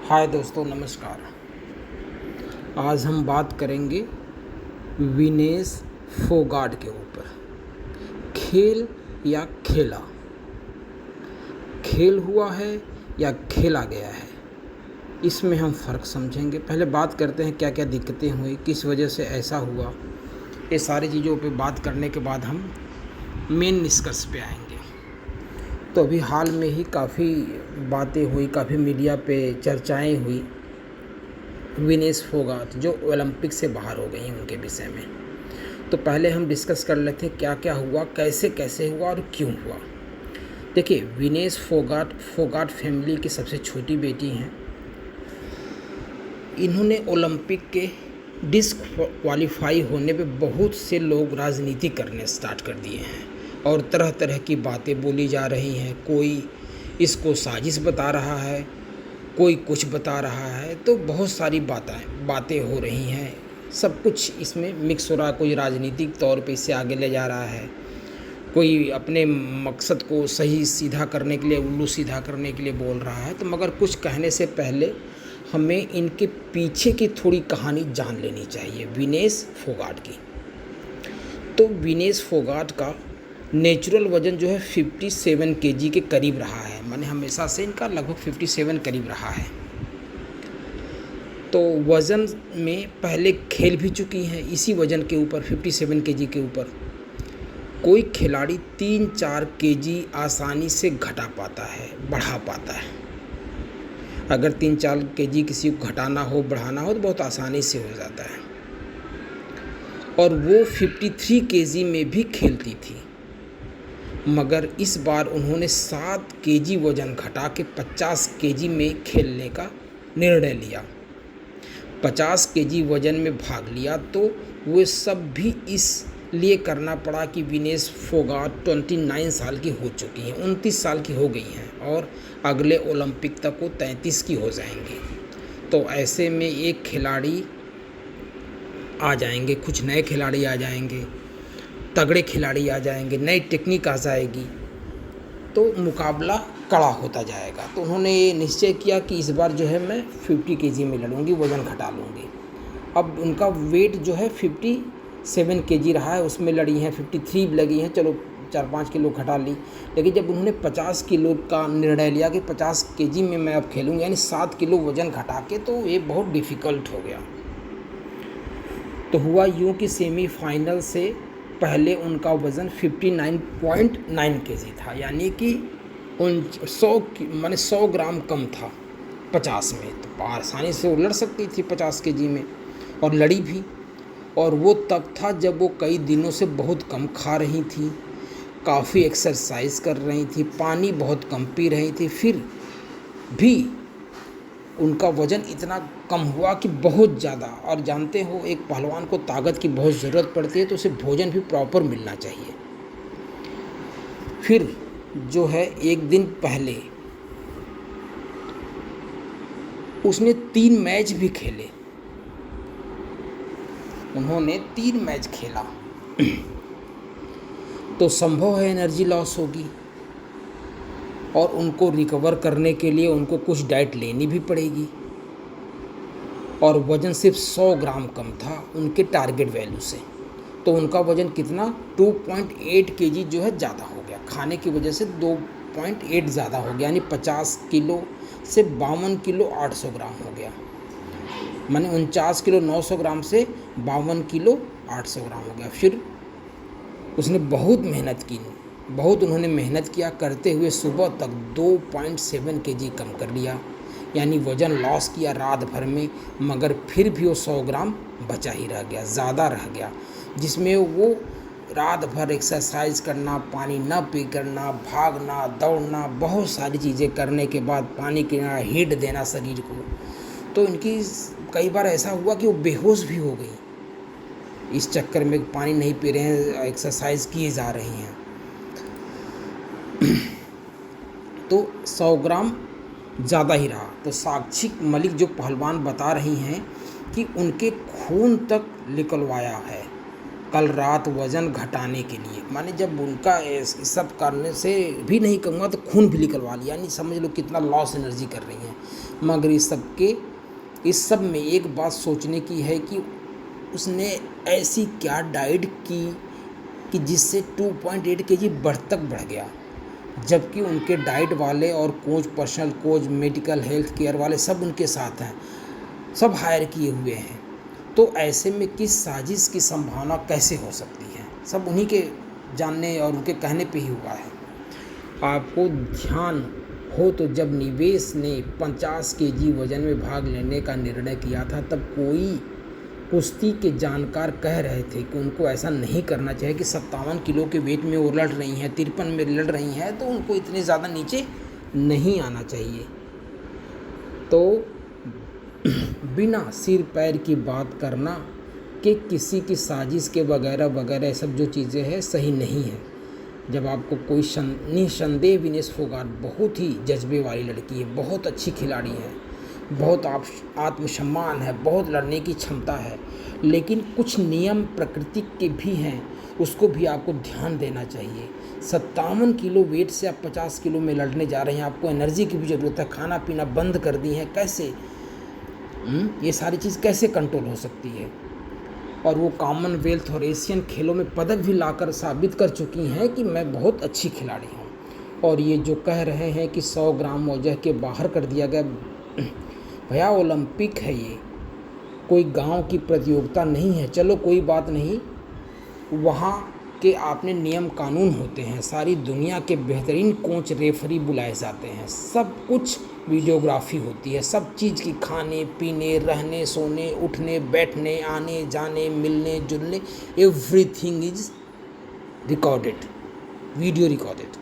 हाय दोस्तों, नमस्कार। आज हम बात करेंगे विनेश फोगाट के ऊपर। खेल या खेला, खेल हुआ है या खेला गया है, इसमें हम फ़र्क समझेंगे। पहले बात करते हैं क्या क्या दिक्कतें हुई, किस वजह से ऐसा हुआ। ये सारी चीज़ों पे बात करने के बाद हम मेन निष्कर्ष पे आएंगे। तो अभी हाल में ही काफ़ी बातें हुई, काफ़ी मीडिया पे चर्चाएं हुई विनेश फोगाट जो ओलंपिक से बाहर हो गई हैं, उनके विषय में। तो पहले हम डिस्कस कर लेते हैं क्या क्या हुआ, कैसे कैसे हुआ और क्यों हुआ। देखिए, विनेश फोगाट फैमिली की सबसे छोटी बेटी हैं। इन्होंने ओलंपिक के डिस्क्वालीफाई होने पे बहुत से लोग राजनीति करने स्टार्ट कर दिए हैं और तरह तरह की बातें बोली जा रही हैं। कोई इसको साजिश बता रहा है, कोई कुछ बता रहा है, तो बहुत सारी बातें हो रही हैं। सब कुछ इसमें मिक्स हो रहा है। कोई राजनीतिक तौर पे इसे आगे ले जा रहा है, कोई अपने मकसद को सही सीधा करने के लिए, उल्लू सीधा करने के लिए बोल रहा है। तो मगर कुछ कहने से पहले हमें इनके पीछे की थोड़ी कहानी जान लेनी चाहिए विनेश फोगाट की। तो विनेश फोगाट का नेचुरल वज़न जो है 57 केजी के करीब रहा है। माने हमेशा से इनका लगभग 57 करीब रहा है। तो वज़न में पहले खेल भी चुकी हैं इसी वज़न के ऊपर, 57 केजी के ऊपर। कोई खिलाड़ी 3-4 केजी आसानी से घटा पाता है, बढ़ा पाता है। अगर 3-4 केजी किसी को घटाना हो, बढ़ाना हो तो बहुत आसानी से हो जाता है। और वो 53 केजी में भी खेलती थी, मगर इस बार उन्होंने 7 केजी वज़न घटा के 50 केजी में खेलने का निर्णय लिया। 50 केजी वज़न में भाग लिया। तो वो सब भी इसलिए करना पड़ा कि विनेश फोगाट 29 साल की हो चुकी हैं, 29 साल की हो गई हैं और अगले ओलंपिक तक वो 33 की हो जाएंगी। तो ऐसे में एक खिलाड़ी आ जाएंगे, कुछ नए खिलाड़ी आ जाएंगे, तगड़े खिलाड़ी आ जाएंगे, नई टेक्निक आ जाएगी, तो मुकाबला कड़ा होता जाएगा। तो उन्होंने ये निश्चय किया कि इस बार जो है मैं 50 केजी में लड़ूंगी, वज़न घटा लूँगी। अब उनका वेट जो है 57 केजी रहा है, उसमें लड़ी हैं, 53 लगी हैं, चलो 4-5 किलो घटा ली। लेकिन जब उन्होंने 50 किलो का निर्णय लिया कि 50 केजी में मैं अब खेलूँगी, यानी 7 किलो वज़न घटा के, तो ये बहुत डिफ़िकल्ट हो गया। तो हुआ यूँ कि सेमीफाइनल से पहले उनका वज़न 59.9 केजी था, यानी कि 100 ग्राम कम था 50 में। तो आसानी से वो लड़ सकती थी 50 केजी में, और लड़ी भी। और वो तब था जब वो कई दिनों से बहुत कम खा रही थी, काफ़ी एक्सरसाइज कर रही थी, पानी बहुत कम पी रही थी, फिर भी उनका वज़न इतना कम हुआ कि बहुत ज़्यादा। और जानते हो, एक पहलवान को ताकत की बहुत ज़रूरत पड़ती है, तो उसे भोजन भी प्रॉपर मिलना चाहिए। फिर जो है एक दिन पहले उसने 3 मैच भी खेले, उन्होंने 3 मैच खेला। तो संभव है एनर्जी लॉस होगी और उनको रिकवर करने के लिए उनको कुछ डाइट लेनी भी पड़ेगी। और वज़न सिर्फ 100 ग्राम कम था उनके टारगेट वैल्यू से। तो उनका वज़न कितना 2.8 केजी जो है ज़्यादा हो गया, खाने की वजह से 2.8 ज़्यादा हो गया, यानी 50 किलो से 52 किलो 800 ग्राम हो गया। माने 49 किलो 900 ग्राम से 52 किलो 800 ग्राम हो गया। फिर उसने बहुत मेहनत की, बहुत उन्होंने मेहनत किया, करते हुए सुबह तक 2.7 केजी कम कर लिया, यानी वज़न लॉस किया रात भर में। मगर फिर भी वो 100 ग्राम बचा ही रह गया, ज़्यादा रह गया, जिसमें वो रात भर एक्सरसाइज करना, पानी न पी करना, भागना, दौड़ना, बहुत सारी चीज़ें करने के बाद पानी पीना, हीट देना शरीर को। तो इनकी कई बार ऐसा हुआ कि वो बेहोश भी हो गई, इस चक्कर में पानी नहीं पी रहे हैं, एक्सरसाइज किए जा रही हैं। तो 100 ग्राम ज़्यादा ही रहा। तो साक्षी मलिक जो पहलवान बता रही हैं कि उनके खून तक निकलवाया है, कल रात वज़न घटाने के लिए, माने जब उनका इस सब करने से भी नहीं कहूँगा तो खून भी निकलवा लिया, यानी समझ लो कितना लॉस एनर्जी कर रही हैं। मगर इस सब में एक बात सोचने की है कि उसने ऐसी क्या डाइट की कि जिससे 2.8 केजी बढ़ गया, जबकि उनके डाइट वाले और coach, personal coach, medical health care वाले सब उनके साथ हैं, सब हायर किए हुए हैं। तो ऐसे में किस साजिश की संभावना कैसे हो सकती है? सब उन्हीं के जानने और उनके कहने पे ही हुआ है। आपको ध्यान हो तो जब निवेश ने 50 केजी वजन में भाग लेने का निर्णय किया था, तब कोई कुश्ती के जानकार कह रहे थे कि उनको ऐसा नहीं करना चाहिए कि 57 किलो के वेट में वो लड़ रही हैं, 53 में लड़ रही हैं, तो उनको इतने ज़्यादा नीचे नहीं आना चाहिए। तो बिना सिर पैर की बात करना कि किसी की साजिश के वगैरह वगैरह सब जो चीज़ें हैं सही नहीं है। जब आपको कोई निसंदेह विनेश फोगाट बहुत ही जज्बे वाली लड़की है, बहुत अच्छी खिलाड़ी है, बहुत आत्मसम्मान है, बहुत लड़ने की क्षमता है, लेकिन कुछ नियम प्रकृति के भी हैं, उसको भी आपको ध्यान देना चाहिए। 57 किलो वेट से आप 50 किलो में लड़ने जा रहे हैं, आपको एनर्जी की भी ज़रूरत है, खाना पीना बंद कर दी है, कैसे ये सारी चीज़ कैसे कंट्रोल हो सकती है? और वो कॉमनवेल्थ और एशियन खेलों में पदक भी लाकर साबित कर चुकी हैं कि मैं बहुत अच्छी खिलाड़ी हूँ। और ये जो कह रहे हैं कि 100 ग्राम वजह के बाहर कर दिया गया, भैया ओलंपिक है, ये कोई गांव की प्रतियोगिता नहीं है। चलो कोई बात नहीं, वहाँ के आपने नियम कानून होते हैं, सारी दुनिया के बेहतरीन कोच रेफरी बुलाए जाते हैं, सब कुछ वीडियोग्राफी होती है, सब चीज़ की, खाने पीने, रहने, सोने, उठने, बैठने, आने जाने, मिलने जुलने, everything is recorded, video recorded.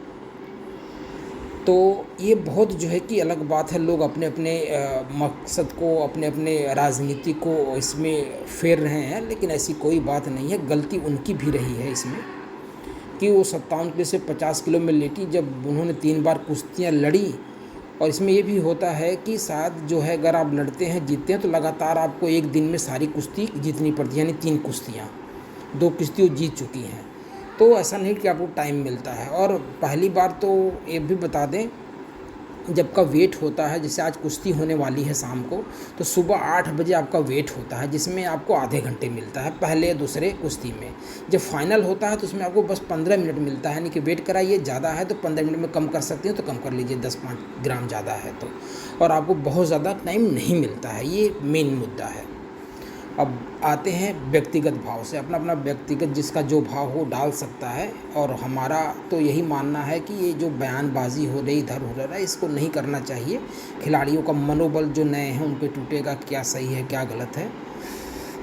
तो ये बहुत जो है कि अलग बात है, लोग अपने अपने मकसद को, अपने अपने राजनीति को इसमें फेर रहे हैं, लेकिन ऐसी कोई बात नहीं है। गलती उनकी भी रही है इसमें कि वो 57 किलो से 50 किलो में लेटी, जब उन्होंने 3 बार कुश्तियाँ लड़ी। और इसमें ये भी होता है कि शायद जो है अगर आप लड़ते हैं, जीतते हैं, तो लगातार आपको एक दिन में सारी कुश्ती जीतनी पड़ती है, यानी 3 कुश्तियाँ, 2 कुश्ती वो जीत चुकी हैं। तो ऐसा नहीं कि आपको टाइम मिलता है। और पहली बार तो ये भी बता दें, जब का वेट होता है, जैसे आज कुश्ती होने वाली है शाम को, तो सुबह 8 बजे आपका वेट होता है, जिसमें आपको आधे घंटे मिलता है पहले दूसरे कुश्ती में। जब फाइनल होता है तो उसमें आपको बस 15 मिनट मिलता है, यानी कि वेट कराइए, ज़्यादा है तो 15 मिनट में कम कर सकते हैं तो कम कर लीजिए, 10-5 ग्राम ज़्यादा है तो। और आपको बहुत ज़्यादा टाइम नहीं मिलता है, ये मेन मुद्दा है। अब आते हैं व्यक्तिगत भाव से, अपना अपना व्यक्तिगत जिसका जो भाव हो डाल सकता है। और हमारा तो यही मानना है कि ये जो बयानबाजी हो रही, इधर हो रहा है, इसको नहीं करना चाहिए। खिलाड़ियों का मनोबल जो नए हैं उन पे टूटेगा, क्या सही है क्या गलत है।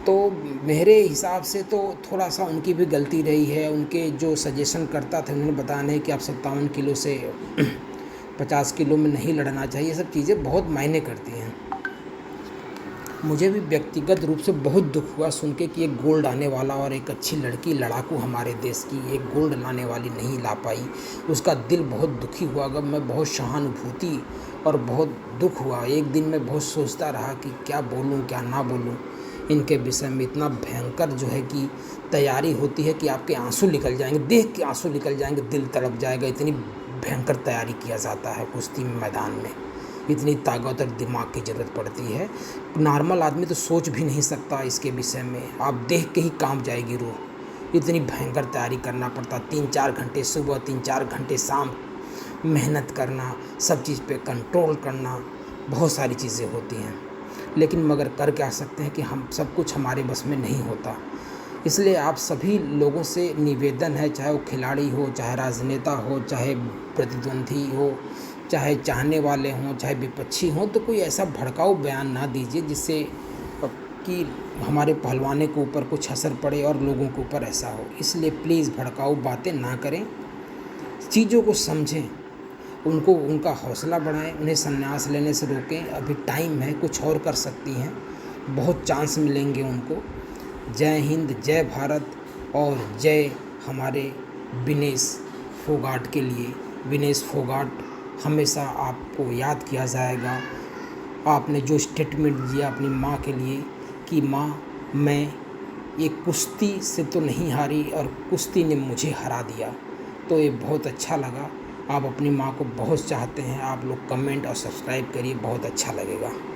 तो मेरे हिसाब से तो थोड़ा सा उनकी भी गलती रही है। उनके जो सजेशन करता थे, उन्होंने बताया नहीं कि आप 57 किलो से 50 किलो में नहीं लड़ना चाहिए। ये सब चीज़ें बहुत मायने करती हैं। मुझे भी व्यक्तिगत रूप से बहुत दुख हुआ सुन के कि एक गोल्ड आने वाला और एक अच्छी लड़की, लड़ाकू हमारे देश की, एक गोल्ड लाने वाली नहीं ला पाई। उसका दिल बहुत दुखी हुआ। अगर मैं बहुत सहानुभूति और बहुत दुख हुआ। एक दिन मैं बहुत सोचता रहा कि क्या बोलूं क्या ना बोलूं इनके विषय में। इतना भयंकर जो है कि तैयारी होती है कि आपके आंसू निकल जाएंगे, देख के आंसू निकल जाएंगे, दिल तड़प जाएगा। इतनी भयंकर तैयारी किया जाता है कुश्ती मैदान में, इतनी ताकत और दिमाग की ज़रूरत पड़ती है। नॉर्मल आदमी तो सोच भी नहीं सकता इसके विषय में। आप देख के ही कांप जाएगी रूह। इतनी भयंकर तैयारी करना पड़ता, 3-4 घंटे सुबह, 3-4 घंटे शाम मेहनत करना, सब चीज़ पे कंट्रोल करना, बहुत सारी चीज़ें होती हैं। लेकिन मगर कर क्या सकते हैं कि हम सब कुछ हमारे बस में नहीं होता। इसलिए आप सभी लोगों से निवेदन है, चाहे वो खिलाड़ी हो, चाहे राजनेता हो, चाहे प्रतिद्वंदी हो, चाहे चाहने वाले हों, चाहे विपक्षी हों, तो कोई ऐसा भड़काऊ बयान ना दीजिए जिससे कि हमारे पहलवाने के ऊपर कुछ असर पड़े और लोगों के ऊपर ऐसा हो। इसलिए प्लीज़ भड़काऊ बातें ना करें, चीज़ों को समझें, उनको उनका हौसला बढ़ाएं, उन्हें संन्यास लेने से रोकें। अभी टाइम है, कुछ और कर सकती हैं, बहुत चांस मिलेंगे उनको। जय हिंद, जय भारत और जय हमारे विनेश फोगाट के लिए। विनेश फोगाट हमेशा आपको याद किया जाएगा। आपने जो स्टेटमेंट दिया अपनी माँ के लिए कि माँ मैं ये कुश्ती से तो नहीं हारी और कुश्ती ने मुझे हरा दिया, तो ये बहुत अच्छा लगा। आप अपनी माँ को बहुत चाहते हैं, आप लोग कमेंट और सब्सक्राइब करिए, बहुत अच्छा लगेगा।